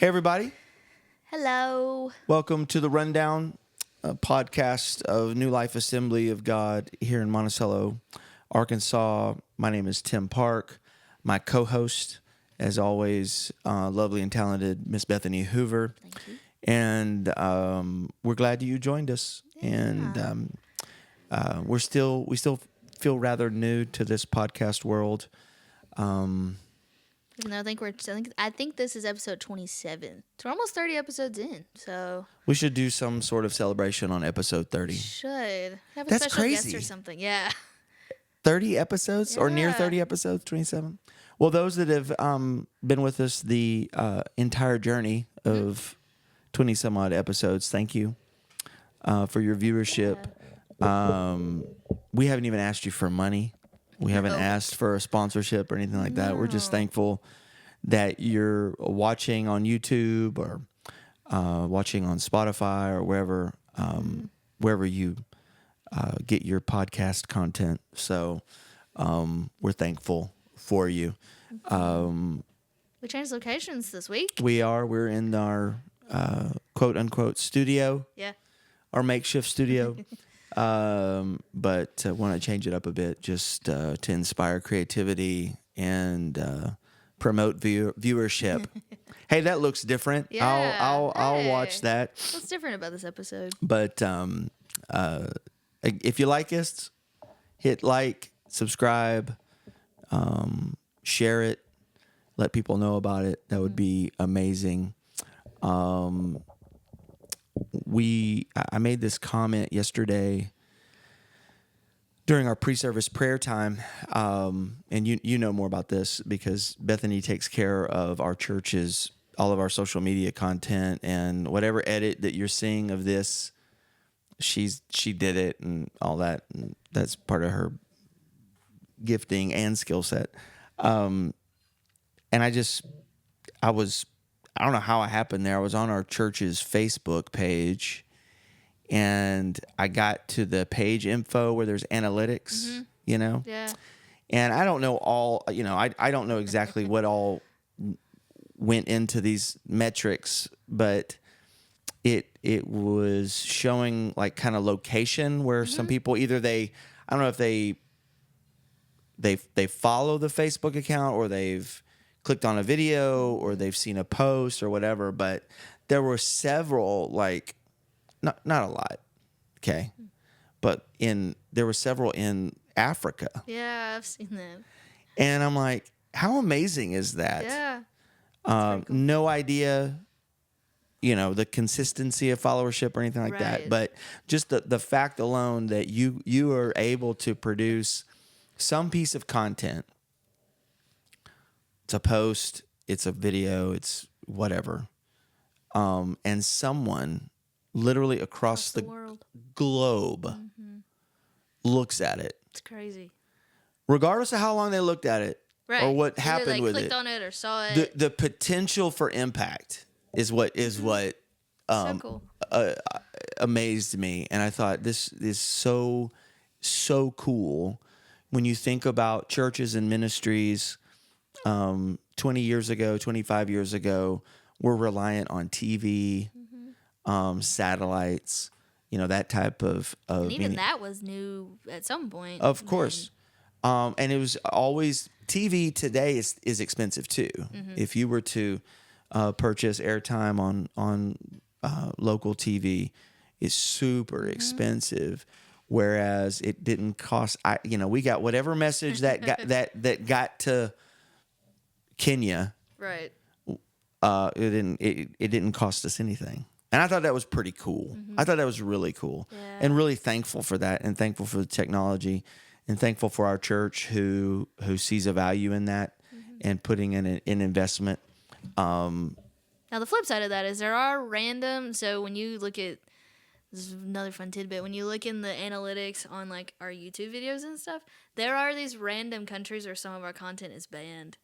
Hey, everybody. Hello. Welcome to the Rundown podcast of New Life Assembly of God here in Monticello, Arkansas. My name is Tim Park. My co-host, as always, lovely and talented Miss Bethany Hoover. Thank you. And we're glad that you joined us. Yeah. And we still feel rather new to this podcast world. Even though I think this is episode 27. So we're almost 30 episodes in. So We should do some sort of celebration on episode 30. should have a That's special guest crazy. or something. Yeah. 30 episodes or near Yeah. 30 episodes, 27. Well, those that have been with us the entire journey of 20 some odd episodes, thank you for your viewership. We haven't even asked you for money. We haven't asked for a sponsorship or anything like that. We're just thankful that you're watching on YouTube or watching on Spotify or wherever you get your podcast content. So we're thankful for you. We changed locations this week. We're in our quote unquote studio, Yeah. our makeshift studio. But want to change it up a bit just to inspire creativity and promote viewership. Hey, that looks different. Yeah. I'll Hey. watch that. What's different about this episode? But if you like us, hit like, subscribe, share it, let people know about it. That would be amazing. I made this comment yesterday during our pre-service prayer time, and you know more about this because Bethany takes care of our church's, all of our social media content, and whatever edit that you're seeing of this, she did it and all that, and that's part of her gifting and skill set. And I don't know how it happened there. I was on our church's Facebook page, and I got to the page info where there's analytics, Yeah. And I don't know all, I don't know exactly what all went into these metrics, but it was showing like kind of location where some people I don't know if they follow the Facebook account or they've clicked on a video or they've seen a post or whatever, but there were several, like not a lot, okay, but there were several in Africa. Yeah, I've seen that. And I'm like, how amazing is that? Yeah. No idea, the consistency of followership or anything like that, Right. but just the fact alone that you are able to produce some piece of content. It's a post, it's a video, it's whatever. And someone literally across the world. globe looks at it, It's crazy. regardless of how long they looked at it Right. or what Either happened they with clicked it. on it or saw it. The potential for impact is what So cool. amazed me, and I thought this is so cool when you think about churches and ministries. 20 years ago, 25 years ago, we're reliant on TV, satellites, that type of And even that was new at some point. of course. And it was always, TV today is expensive too. If you were to purchase airtime on local TV, it's super expensive. Whereas it didn't cost. We got whatever message that got that got to Kenya. Right. It didn't cost us anything. And I thought that was pretty cool. I thought that was really cool. Yeah. And really thankful for that, and thankful for the technology, and thankful for our church who sees a value in that and putting in an investment. Now, the flip side of that is there are random, so when you look at, this is another fun tidbit, when you look in the analytics on like our YouTube videos and stuff, there are these random countries where some of our content is banned.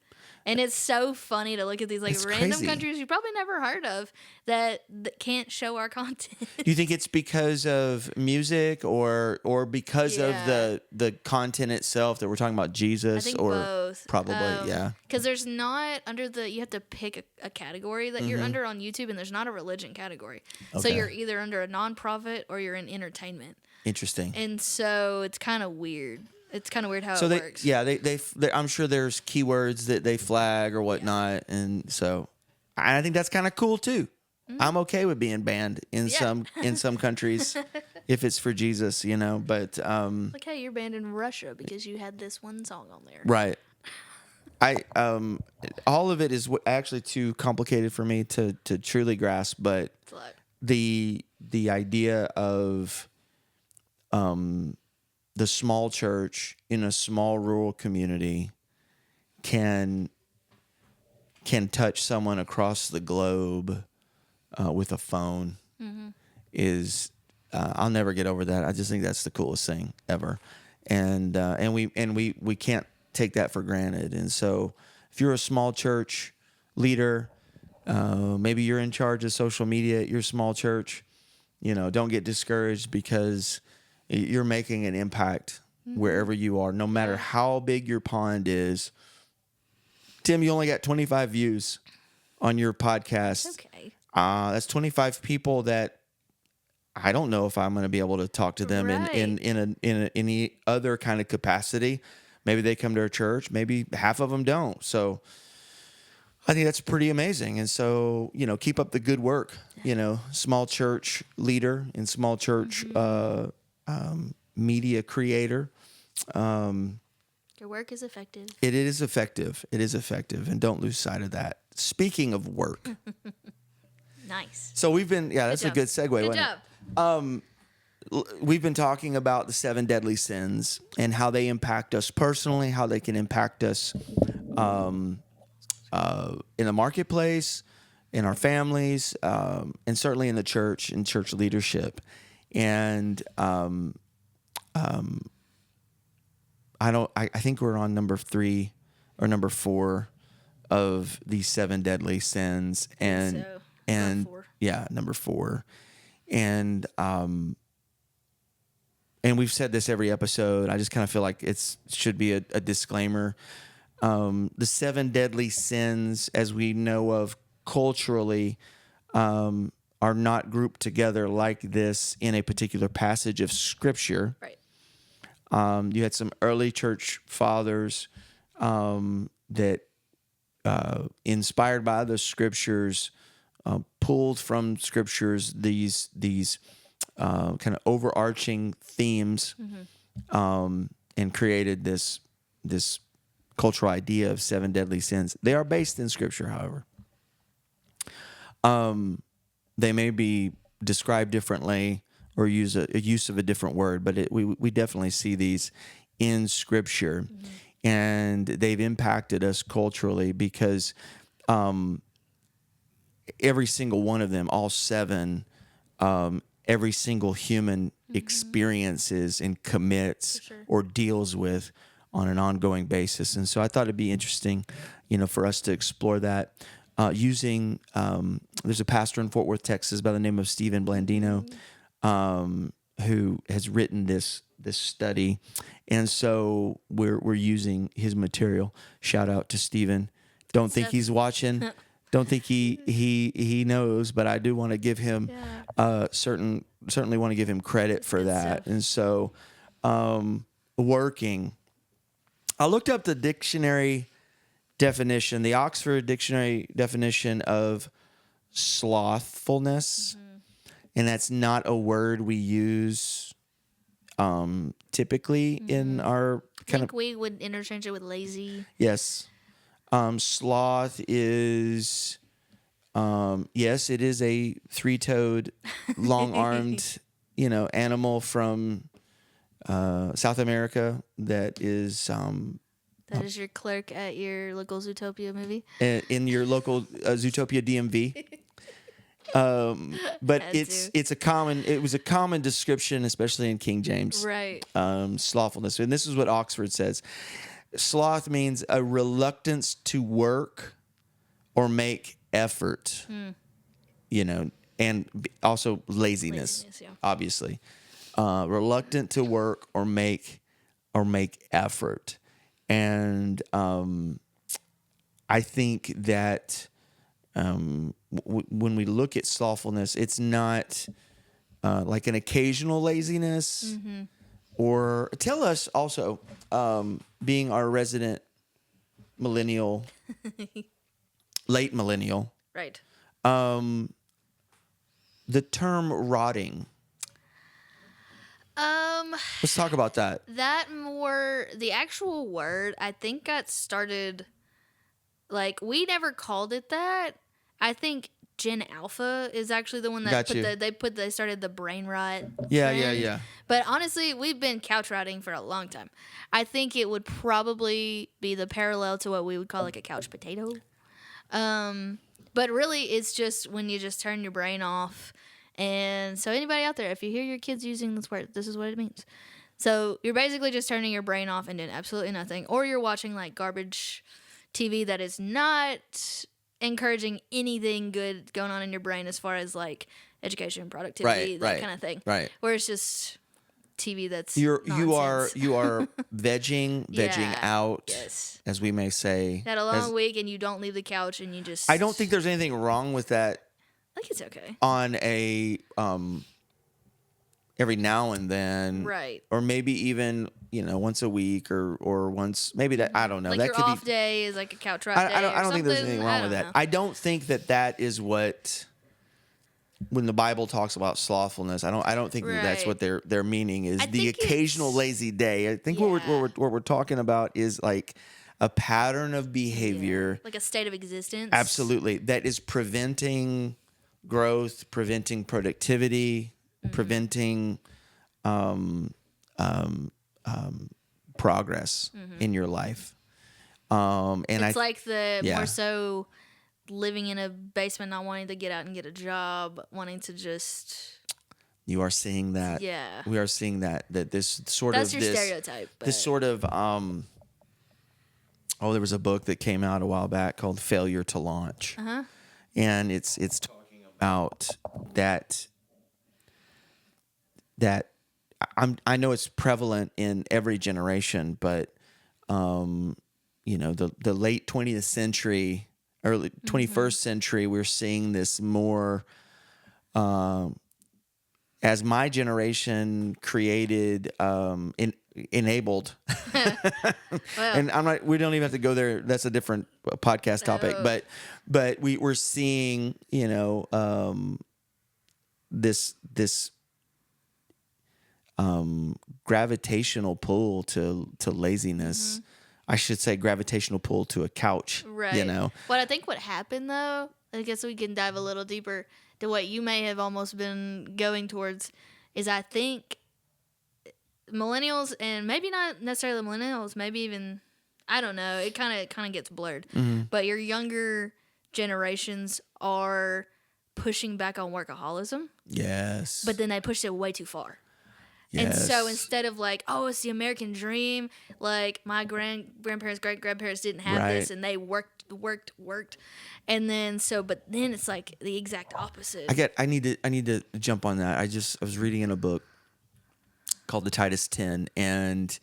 And it's so funny to look at these like It's random crazy. countries you probably never heard of that can't show our content. Do you think it's because of music or because of Yeah. the content itself that we're talking about I Jesus think or both. probably, yeah. Because there's not under the, you have to pick a category that you're under on YouTube, and there's not a religion category. So Okay. you're either under a nonprofit or you're in entertainment. Interesting. And so it's kind of weird. It's kind of weird how So it they, works. yeah, they I'm sure there's keywords that they flag or whatnot, and so I think that's kind of cool too. I'm okay with being banned in some countries if it's for Jesus, you know. But Like, hey, you're banned in Russia because you had this one song on there. right, I all of it is actually too complicated for me to truly grasp. But It's like, the idea of the small church in a small rural community can touch someone across the globe with a phone is I'll never get over that. I just think that's the coolest thing ever, and we can't take that for granted. And so, if you're a small church leader, maybe you're in charge of social media at your small church, you know, don't get discouraged because you're making an impact wherever you are, no matter how big your pond is. Tim, you only got 25 views on your podcast. okay. That's 25 people that I don't know if I'm going to be able to talk to them Right. in any other kind of capacity. Maybe they come to our church. Maybe half of them don't. So I think that's pretty amazing. And so, you know, keep up the good work. You know, small church leader and small church media creator. Your work is effective. It is effective. It is effective. And don't lose sight of that. Speaking of work. Nice. So we've been, that's a job. good segue. Good wasn't job. it? We've been talking about the 7 deadly sins and how they impact us personally, how they can impact us in the marketplace, in our families, and certainly in the church and church leadership. And I think we're on number 3 or number 4 of these 7 deadly sins. And So, and number 4. yeah, number 4. And we've said this every episode. I just kind of feel like should be a disclaimer. The 7 deadly sins, as we know of culturally, are not grouped together like this in a particular passage of Scripture. Right. You had some early church fathers that, inspired by the Scriptures, pulled from Scriptures these kind of overarching themes, and created this cultural idea of 7 deadly sins. They are based in Scripture, however. They may be described differently or use a use of a different word, but we definitely see these in Scripture, and they've impacted us culturally because every single one of them, all 7, every single human experiences and commits For sure. or deals with on an ongoing basis. And so I thought it'd be interesting, you know, for us to explore that using, there's a pastor in Fort Worth, Texas by the name of Stephen Blandino, who has written this study. And so we're using his material. Shout out to Stephen. Don't think he's watching. Don't think he knows, but I do want to give him certainly want to give him credit for that. stuff. And so working. I looked up the dictionary definition, the Oxford Dictionary definition of slothfulness, and that's not a word we use typically in our I kind think of we would interchange it with lazy. yes. Sloth is yes, it is a 3-toed, long-armed, you know, animal from South America that is That is your clerk at your local Zootopia movie. in your local Zootopia DMV. But Had it was a common description, especially in King James. Right. Slothfulness. And this is what Oxford says. sloth means a reluctance to work or make effort, and also laziness, Yeah. obviously. Reluctant to work or make effort. And I think that when we look at slothfulness, it's not like an occasional laziness. Or tell us also, being our resident millennial, late millennial, Right. the term rotting. Um, Let's talk about that. the actual word, I think got started, like, we never called it that. I think Gen Alpha is actually the one that Got you. they started the brain rot Yeah, trend. yeah. But honestly, we've been couch rotting for a long time. I think it would probably be the parallel to what we would call like a couch potato. But really, it's just when you just turn your brain off. And so anybody out there, if you hear your kids using this word, this is what it means. So you're basically just turning your brain off and doing absolutely nothing. Or you're watching like garbage TV that is not encouraging anything good going on in your brain as far as like education, productivity, that kind of thing. Right. Where it's just TV that's You nonsense. are vegging out, Yes. as we may say. Had a long week and you don't leave the couch and you just... I don't think there's anything wrong with that. I think it's okay. On a every now and then, Right? Or maybe even once a week or once, maybe that, I don't know. Like that your could off be, day is like a couch rot day. I don't think there's anything wrong with that. Know. I don't think that is what, when the Bible talks about slothfulness, I don't think that's what their meaning is. The occasional lazy day. I think what we're talking about is like a pattern of behavior, like a state of existence. Absolutely, that is preventing growth, preventing productivity, preventing progress in your life. And it's like more so living in a basement, not wanting to get out and get a job, wanting to just... You are seeing that. Yeah. We are seeing that this sort That's of... your stereotype. But... This sort of... there was a book that came out a while back called Failure to Launch. Uh-huh. And it's talking about that I know it's prevalent in every generation, but the late 20th century, early 21st century, we're seeing this more as my generation created, enabled. And we don't even have to go there. That's a different podcast topic, but we're seeing, this gravitational pull to laziness. I should say gravitational pull to a couch. Right. But I think what happened, though, I guess we can dive a little deeper to what you may have almost been going towards, is I think millennials, and maybe not necessarily millennials, maybe even, I don't know, it kind of gets blurred. But your younger generations are pushing back on workaholism. Yes. But then they pushed it way too far. Yes. And so instead of like, oh, it's the American dream, like my grandparents, great-grandparents didn't have this, and they worked. And then but then it's like the exact opposite. I need to jump on that. I was reading in a book called The Titus 10, and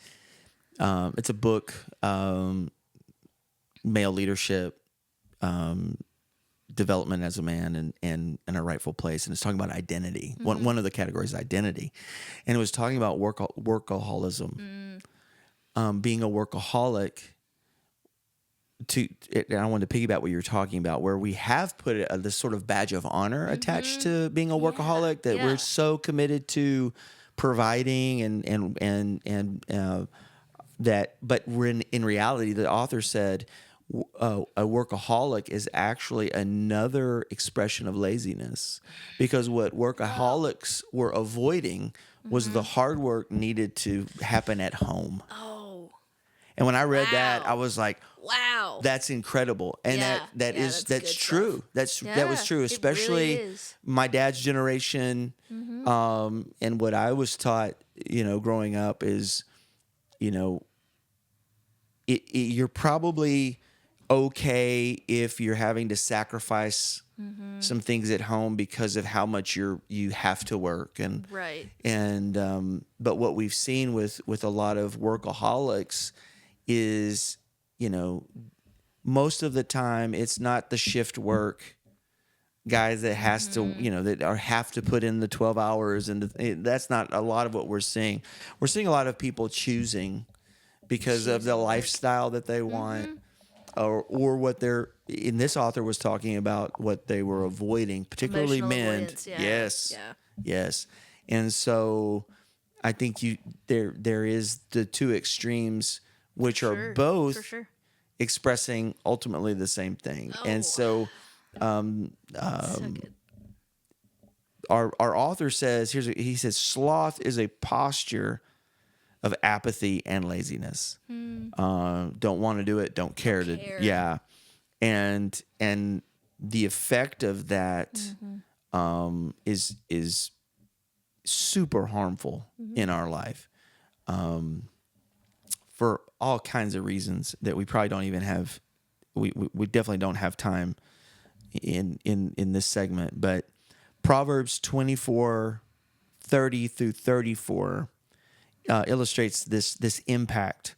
it's a book, male leadership, development as a man and a rightful place, and it's talking about identity. One of the categories is identity, and it was talking about workaholism. Being a workaholic. And I wanted to piggyback what you were talking about, where we have put this sort of badge of honor attached to being a workaholic, that we're so committed to providing and that, but in reality, the author said a workaholic is actually another expression of laziness, because what workaholics were avoiding was the hard work needed to happen at home. Oh. And when I read that, I was like, wow, that's incredible. And that's true. Stuff. That was true, especially really my dad's generation. And what I was taught, growing up is, you're probably okay if you're having to sacrifice some things at home because of how much you have to work Right. but what we've seen with a lot of workaholics is, you know, most of the time it's not the shift work guys that has to, you know, that are have to put in the 12 hours, and that's not a lot of what we're seeing. We're seeing a lot of people choosing because of the Choosing work. lifestyle that they want, or what they're, in this author was talking about what they were avoiding, particularly Emotional men. avoidance. Yeah. Yes. Yeah. Yes. And so I think there is the two extremes, which are Sure. For both sure. expressing ultimately the same thing. And Oh. so So good. our author says, he says, sloth is a posture of apathy and laziness. Don't want to do it, don't care to, care. yeah. And the effect of that is super harmful in our life, for all kinds of reasons that we probably don't even have. We definitely don't have time in this segment, but Proverbs 24:30 through 34 illustrates this impact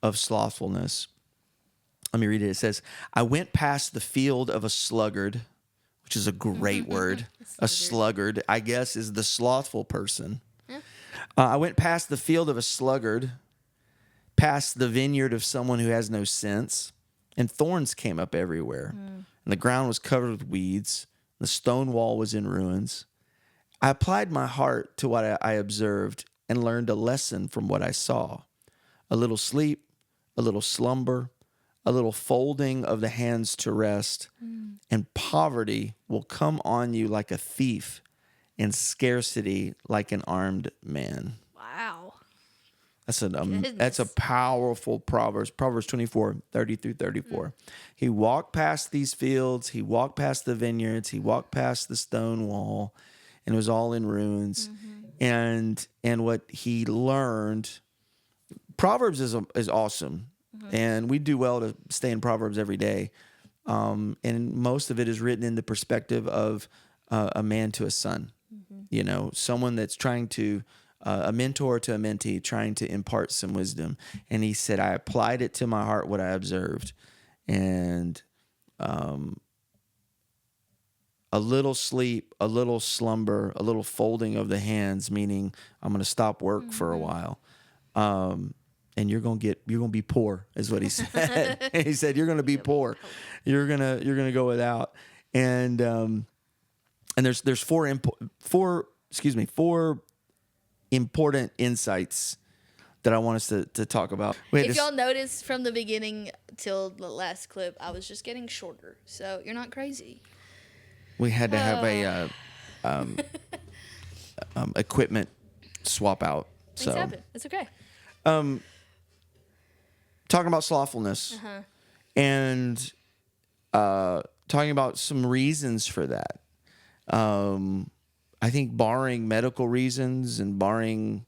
of slothfulness. Let me read it. It says, I went past the field of a sluggard, which is a great word. A sluggard, I guess, is the slothful person. Yeah. I went past the field of a sluggard, past the vineyard of someone who has no sense, and thorns came up everywhere. And the ground was covered with weeds. The stone wall was in ruins. I applied my heart to what I observed and learned a lesson from what I saw. A little sleep, a little slumber, a little folding of the hands to rest, and poverty will come on you like a thief, and scarcity like an armed man. Wow. That's a powerful Proverbs. Proverbs 24:30 through 34. He walked past these fields. He walked past the vineyards. He walked past the stone wall, and it was all in ruins. And what he learned, Proverbs is awesome, and we do well to stay in Proverbs every day. And most of it is written in the perspective of a man to a son. You know, someone that's trying to, a mentor to a mentee, trying to impart some wisdom. And he said, I applied it to my heart, what I observed. And a little sleep, a little slumber, a little folding of the hands, meaning I'm going to stop work for a while. And you're going to be poor, is what he said. He said, you're going to be poor. You're going to go without. And there's four important insights that I want us to talk about. If y'all noticed from the beginning till the last clip, I was just getting shorter. So you're not crazy. We had to have a equipment swap out. Things happen. It's okay. Talking about slothfulness and talking about some reasons for that. I think barring medical reasons and barring,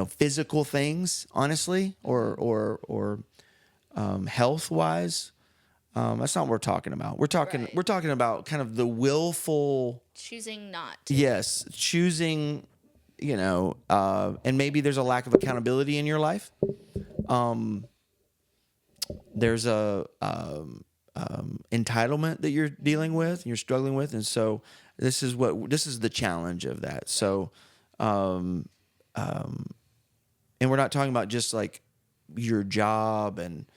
physical things, honestly, or health wise, that's not what we're talking about. We're talking about kind of the willful choosing not to. Yes, choosing, and maybe there's a lack of accountability in your life. There's a entitlement that you're dealing with, you're struggling with, and so this is the challenge of that. So, and we're not talking about just like your job and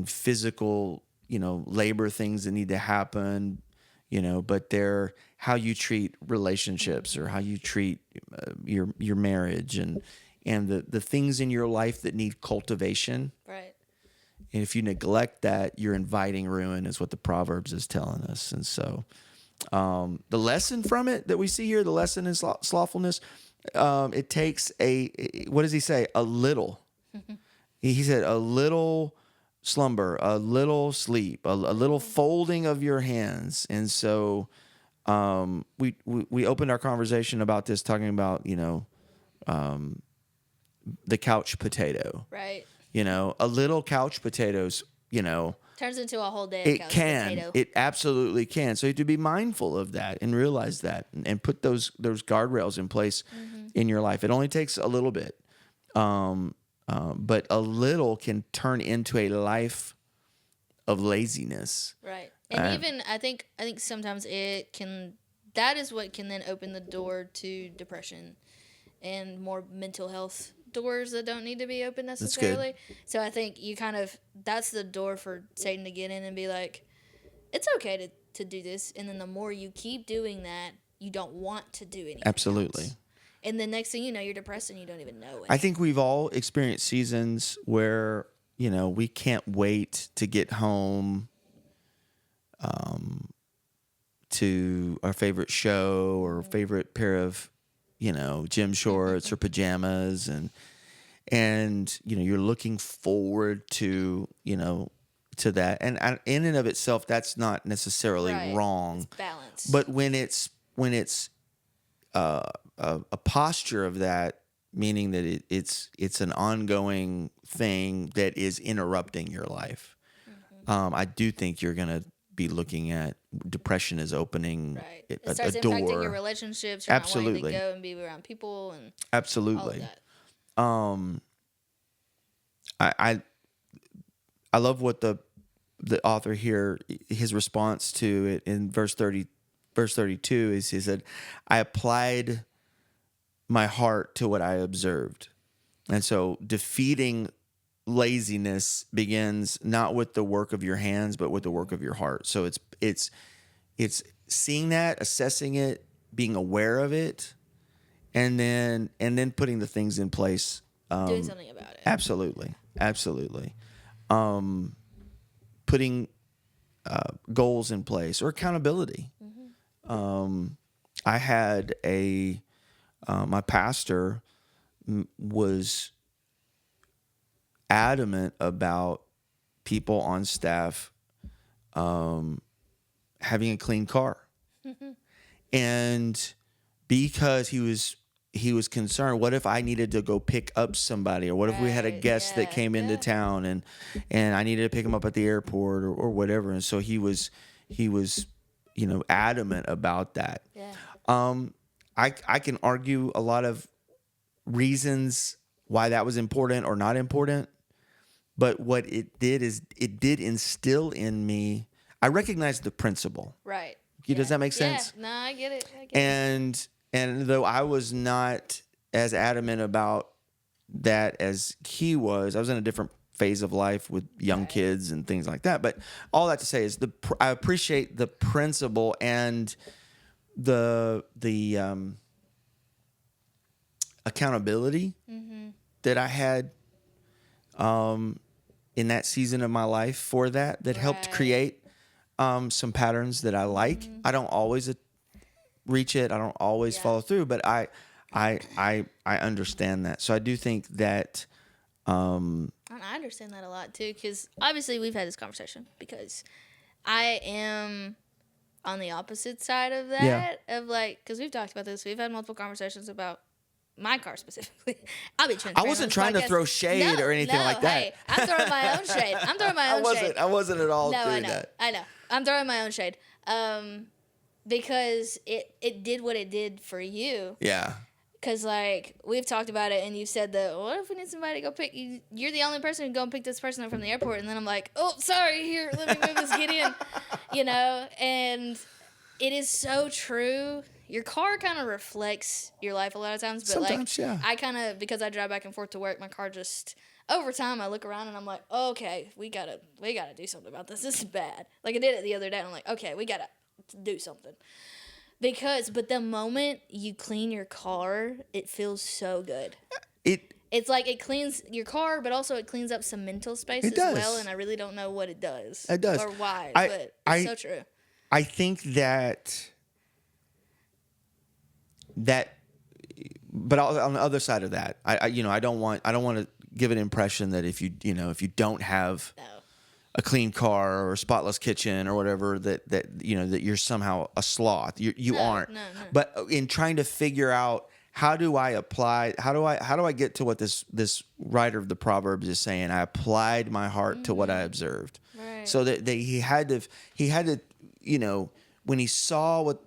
physical, labor things that need to happen, but they're how you treat relationships or how you treat your marriage and the things in your life that need cultivation. Right. And if you neglect that, you're inviting ruin, is what the Proverbs is telling us. And so the lesson from it that we see here, the lesson in slothfulness, it takes what does he say? A little. He said a little slumber, a little sleep, a little folding of your hands. And so we opened our conversation about this talking about, the couch potato. Right. You know, a little couch potatoes, you know, Turns into a whole day of it couch can. potato. It absolutely can. So you have to be mindful of that and realize that and put those guardrails in place in your life. It only takes a little bit. But a little can turn into a life of laziness. Right. And even I think sometimes it can, that is what can then open the door to depression and more mental health doors that don't need to be open That's good. necessarily. So I think you kind of, that's the door for Satan to get in and be like, it's okay to do this. And then the more you keep doing that, you don't want to do anything Absolutely. else. And the next thing you know, you're depressed and you don't even know it. I think we've all experienced seasons where, you know, we can't wait to get home to our favorite show or favorite pair of, you know, gym shorts or pajamas, and you know, you're looking forward to, you know, to that, and in and of itself, that's not necessarily Right. wrong. It's balance. But when it's a posture of that, meaning that it's an ongoing thing that is interrupting your life, I do think you're gonna be looking at depression as opening Right. a It starts door. impacting your relationships. You're not Absolutely. wanting to go and be around people and all of Absolutely. that. I love what the author here, his response to it in verse 32 is, he said, I applied my heart to what I observed. And so defeating laziness begins not with the work of your hands, but with the work of your heart. So it's seeing that, assessing it, being aware of it, and then putting the things in place. Doing something about it. Absolutely. Putting goals in place or accountability. I had my pastor was adamant about people on staff having a clean car. And because he was concerned, what if I needed to go pick up somebody, or what if we had a Right, guest that yeah, came into yeah. town and I needed to pick him up at the airport or whatever. And so he was, you know, adamant about that. Yeah. I can argue a lot of reasons why that was important or not important, but what it did is it did instill in me, I recognized the principle. Right. Does that make sense? Yeah. No, I get it. And though I was not as adamant about that as he was, I was in a different phase of life with young kids and things like that. But all that to say is I appreciate the principle and the accountability that I had in that season of my life for that helped Right. create some patterns that I like. I don't always reach it. I don't always follow through, but I understand that. So I do think that And I understand that a lot too, because obviously we've had this conversation because I am on the opposite side of that. Yeah. Of like, because we've talked about this, we've had multiple conversations about my car specifically. I'll be transparent. I wasn't trying to throw shade or anything like that. Hey, I'm throwing my own shade. I'm throwing my own shade. I wasn't at all No, doing I know. that. I know. I'm throwing my own shade. Because it did what it did for you. Yeah. Because, like, we've talked about it, and you said that, what if we need somebody to go pick you? You're the only person who can go and pick this person up from the airport. And then I'm like, oh, sorry, here, let me move this kid in. You know? And it is so true. Your car kind of reflects your life a lot of times. But, Sometimes, yeah. I kind of, because I drive back and forth to work, my car just, over time, I look around and I'm like, okay, we gotta do something about this. This is bad. Like, I did it the other day, and I'm like, okay, we gotta do something. But the moment you clean your car, it feels so good. It's like it cleans your car, but also it cleans up some mental space as well. And I really don't know what it does. It does. Or why, but it's so true. I think that, but on the other side of that, I don't want to give an impression that if you don't have a clean car or a spotless kitchen or whatever, that you're somehow a sloth. You aren't. No. But in trying to figure out how do I apply? How do I get to what this writer of the Proverbs is saying? I applied my heart to what I observed. Right. So that he had to, when he saw what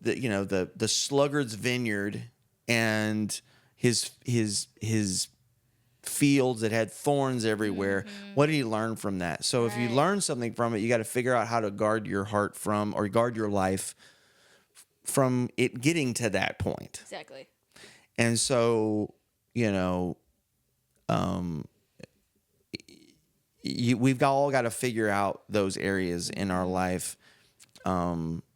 the sluggard's vineyard and his fields that had thorns everywhere. What did he learn from that? So if you Right. learn something from it, you got to figure out how to guard your heart from, or guard your life from it getting to that point. Exactly. And so, we've all got to figure out those areas in our life,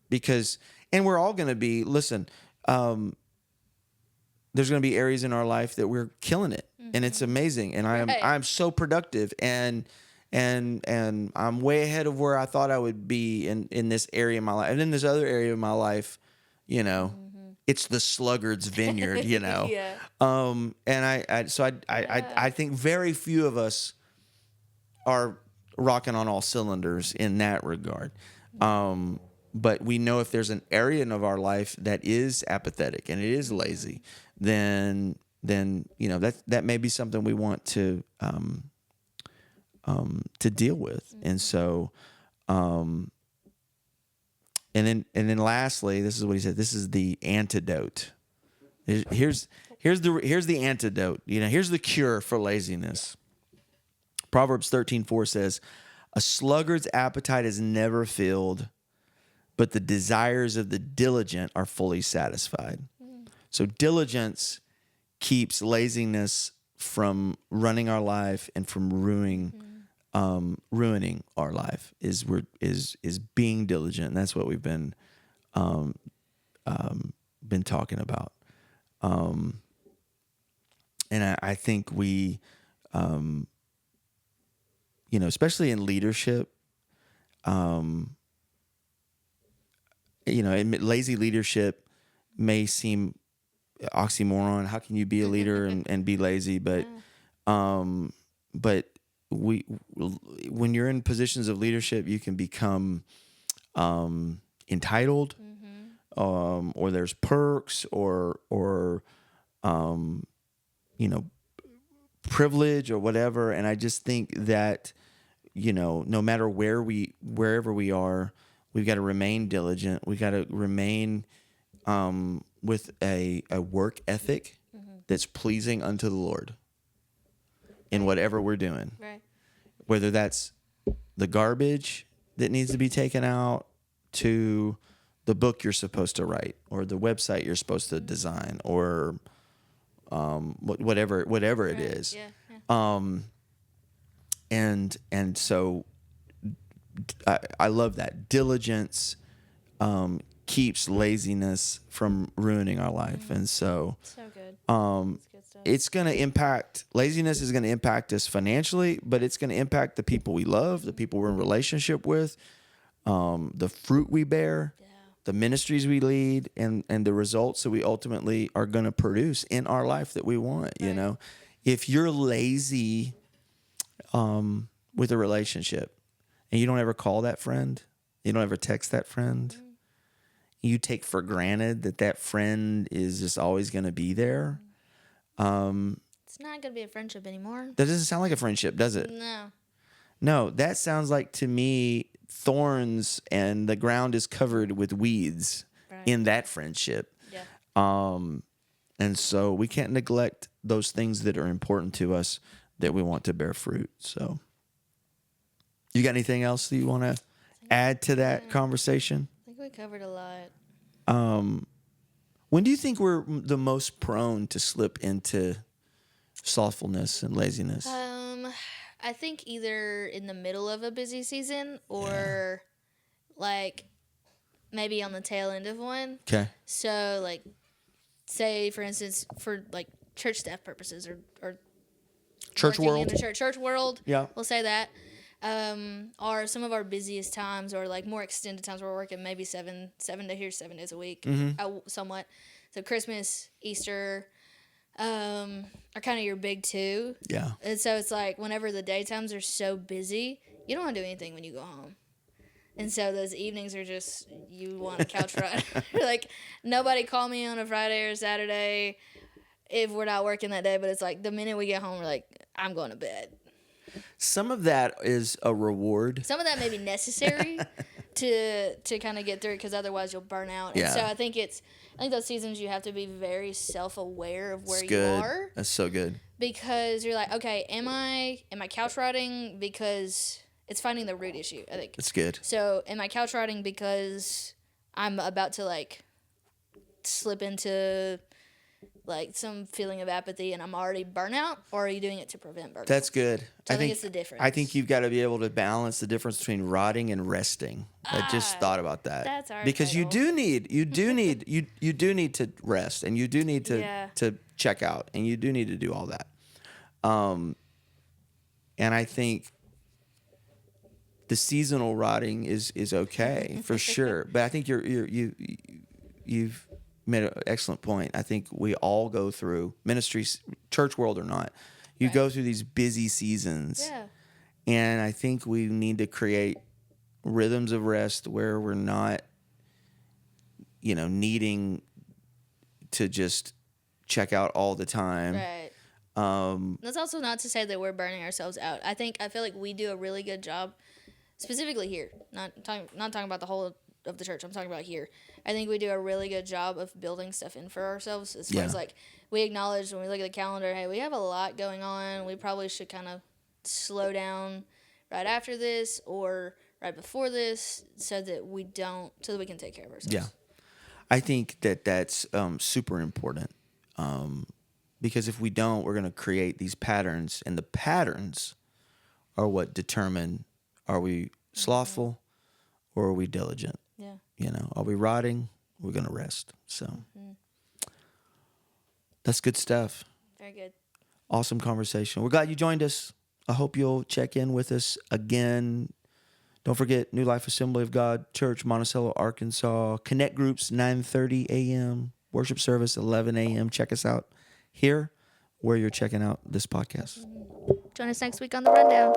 because, and we're all going to be, listen, there's going to be areas in our life that we're killing it, and it's amazing, and Right. I'm so productive, and I'm way ahead of where I thought I would be in this area of my life, and in this other area of my life, it's the sluggard's vineyard, Yeah. and I think very few of us are rocking on all cylinders in that regard. But we know if there's an area of our life that is apathetic and it is lazy, then that may be something we want to deal with. And so, and then lastly, this is what he said. This is the antidote. Here's the antidote. Here's the cure for laziness. Proverbs 13:4 says, "A sluggard's appetite is never filled, but the desires of the diligent are fully satisfied." So diligence keeps laziness from running our life and from ruining our life. Is being diligent. And that's what we've been talking about. And I think we, especially in leadership, lazy leadership may seem oxymoron. How can you be a leader and be lazy? But when you're in positions of leadership, you can become entitled, or there's perks, or privilege or whatever. And I just think that no matter wherever we are, we've got to remain diligent. We got to remain with a work ethic that's pleasing unto the Lord in whatever we're doing. Right. Whether that's the garbage that needs to be taken out, to the book you're supposed to write, or the website you're supposed to design, or whatever it is. Yeah. Yeah. And so I love that. Diligence keeps laziness from ruining our life. And so So good. That's good stuff. it's going to impact, laziness is going to impact us financially, but it's going to impact the people we love, the people we're in relationship with, the fruit we bear, the ministries we lead, and the results that we ultimately are going to produce in our life that we want. Right. If you're lazy with a relationship and you don't ever call that friend, you don't ever text that friend, you take for granted that friend is just always going to be there. It's not gonna be a friendship anymore. That doesn't sound like a friendship, does it? No. No, that sounds like, to me, thorns, and the ground is covered with weeds Right. in that friendship. Yeah. And so we can't neglect those things that are important to us that we want to bear fruit. So you got anything else that you want to add to that conversation? I think we covered a lot. When do you think we're the most prone to slip into slothfulness and laziness? I think either in the middle of a busy season or like maybe on the tail end of one. Okay. So like, say for instance, for like church staff purposes or Church working world. in the church world. Yeah. We'll say that. Are some of our busiest times, or like more extended times, where we're working maybe 7 days a week, somewhat. So Christmas, Easter, are kind of your big two. Yeah. And so it's like whenever the daytimes are so busy, you don't want to do anything when you go home. And so those evenings are just, you want a couch ride. Like, nobody call me on a Friday or Saturday if we're not working that day, but it's like the minute we get home, we're like, I'm going to bed. Some of that is a reward. Some of that may be necessary to kind of get through it, because otherwise you'll burn out. And so Yeah. I think those seasons you have to be very self-aware of where It's you good. are, That's so good. because you're like, okay, am I couch riding because it's finding the root issue, I think. It's good. So am I couch riding because I'm about to like slip into like some feeling of apathy and I'm already burnout, or are you doing it to prevent burnout? That's good. So I think it's the difference. I think you've got to be able to balance the difference between rotting and resting. I just thought about that. That's our because title. you do need to rest, and you do need to Yeah. to check out, and you do need to do all that. And I think the seasonal rotting is okay for sure, but I think you've made an excellent point. I think we all go through ministries, church world or not. You Right. go through these busy seasons. Yeah. And I think we need to create rhythms of rest where we're not, needing to just check out all the time. Right. That's also not to say that we're burning ourselves out. I feel like we do a really good job, specifically here. Not talking about the whole of the church. I'm talking about here. I think we do a really good job of building stuff in for ourselves. As far as like, we acknowledge when we look at the calendar, hey, we have a lot going on. We probably should kind of slow down right after this or right before this, so that we can take care of ourselves. Yeah. I think that's super important, because if we don't, we're going to create these patterns, and the patterns are what determine, are we slothful or are we diligent? Yeah. Are we rotting? We're going to rest. So that's good stuff. Very good. Awesome conversation. We're glad you joined us. I hope you'll check in with us again. Don't forget, New Life Assembly of God Church, Monticello, Arkansas. Connect groups, 9:30 a.m. Worship service, 11 a.m. Check us out here where you're checking out this podcast. Join us next week on The Rundown.